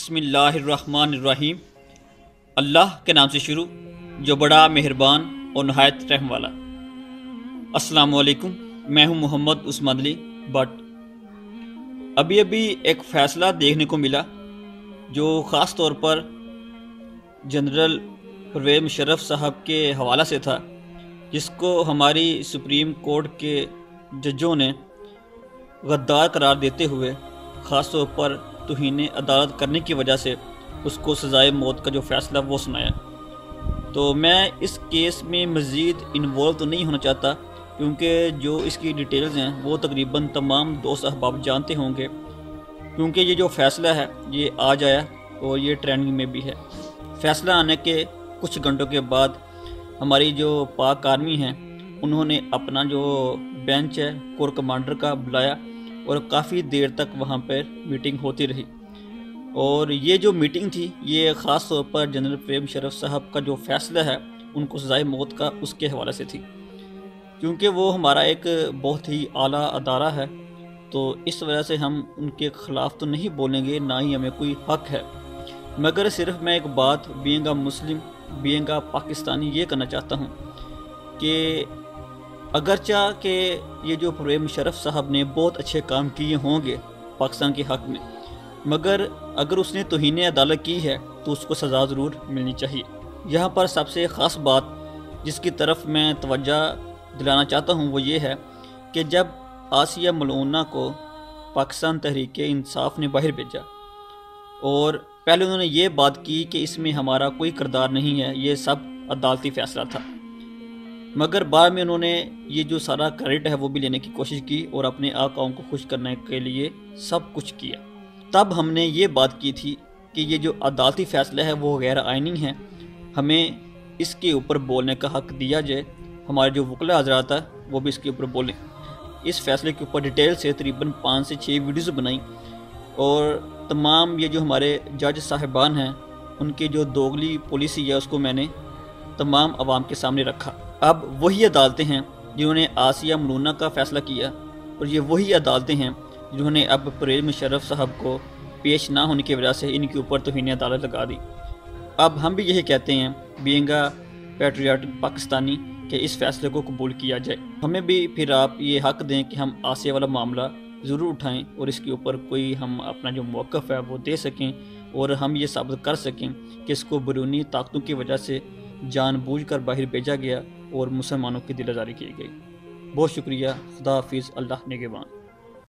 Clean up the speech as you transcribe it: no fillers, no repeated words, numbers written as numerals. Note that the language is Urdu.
بسم اللہ الرحمن الرحیم۔ اللہ کے نام سے شروع جو بڑا مہربان اور نہایت رحم والا۔ السلام علیکم، میں ہوں محمد عثمان علی بٹ۔ ابھی ایک فیصلہ دیکھنے کو ملا جو خاص طور پر جنرل پرویز مشرف صاحب کے حوالہ سے تھا، جس کو ہماری سپریم کورٹ کے ججوں نے غدار قرار دیتے ہوئے خاص طور پر توہین عدالت کرنے کی وجہ سے اس کو سزائے موت کا جو فیصلہ وہ سنایا۔ تو میں اس کیس میں مزید انوالو تو نہیں ہونا چاہتا، کیونکہ جو اس کی ڈیٹیلز ہیں وہ تقریباً تمام دوست احباب جانتے ہوں گے، کیونکہ یہ جو فیصلہ ہے یہ آج آیا اور یہ ٹریننگ میں بھی ہے۔ فیصلہ آنے کے کچھ گھنٹوں کے بعد ہماری جو پاک آرمی ہیں انہوں نے اپنا جو بینچ ہے کور کمانڈر کا بلایا اور کافی دیر تک وہاں پر میٹنگ ہوتی رہی۔ اور یہ جو میٹنگ تھی یہ خاص طور پر جنرل پرویز مشرف صاحب کا جو فیصلہ ہے ان کو سزائے موت کا اس کے حوالے سے تھی، کیونکہ وہ ہمارا ایک بہت ہی اعلیٰ ادارہ ہے، تو اس وجہ سے ہم ان کے خلاف تو نہیں بولیں گے، نہ ہی ہمیں کوئی حق ہے، مگر صرف میں ایک بات being a Muslim being a Pakistani یہ کرنا چاہتا ہوں کہ اگرچہ کہ یہ جو پرویز مشرف صاحب نے بہت اچھے کام کیے ہوں گے پاکستان کے حق میں، مگر اگر اس نے توہین عدالت کی ہے تو اس کو سزا ضرور ملنی چاہیے۔ یہاں پر سب سے خاص بات جس کی طرف میں توجہ دلانا چاہتا ہوں وہ یہ ہے کہ جب آسیہ ملعونہ کو پاکستان تحریک انصاف نے باہر بھیجا اور پہلے انہوں نے یہ بات کی کہ اس میں ہمارا کوئی کردار نہیں ہے، یہ سب عدالتی فیصلہ تھا، مگر بعد میں انہوں نے یہ جو سارا کریڈٹ ہے وہ بھی لینے کی کوشش کی اور اپنے آقاؤں کو خوش کرنے کے لیے سب کچھ کیا۔ تب ہم نے یہ بات کی تھی کہ یہ جو عدالتی فیصلہ ہے وہ غیر آئینی ہے، ہمیں اس کے اوپر بولنے کا حق دیا جائے، ہمارے جو وکلا حضرات ہیں وہ بھی اس کے اوپر بولیں۔ اس فیصلے کے اوپر ڈیٹیل سے تقریباً 5 سے 6 ویڈیوز بنائیں اور تمام یہ جو ہمارے جج صاحبان ہیں ان کی جو دوگلی پالیسی ہے اس کو میں نے تمام عوام کے سامنے رکھا۔ اب وہی عدالتیں ہیں جنہوں نے آسیہ ملعونہ کا فیصلہ کیا، اور یہ وہی عدالتیں ہیں جنہوں نے اب پرویز مشرف صاحب کو پیش نہ ہونے کی وجہ سے ان کے اوپر توہین عدالت لگا دی۔ اب ہم بھی یہی کہتے ہیں بینگ اے پیٹریاٹک پاکستانی کہ اس فیصلے کو قبول کیا جائے۔ ہمیں بھی پھر آپ یہ حق دیں کہ ہم آسیہ والا معاملہ ضرور اٹھائیں اور اس کے اوپر کوئی ہم اپنا جو موقف ہے وہ دے سکیں اور ہم یہ ثابت کر سکیں کہ اس کو بیرونی طاقتوں کی وجہ سے جان بوجھ کر باہر بھیجا گیا اور مسلمانوں کی دل آزاری کی گئی۔ بہت شکریہ، خدا حافظ، اللہ نگہبان۔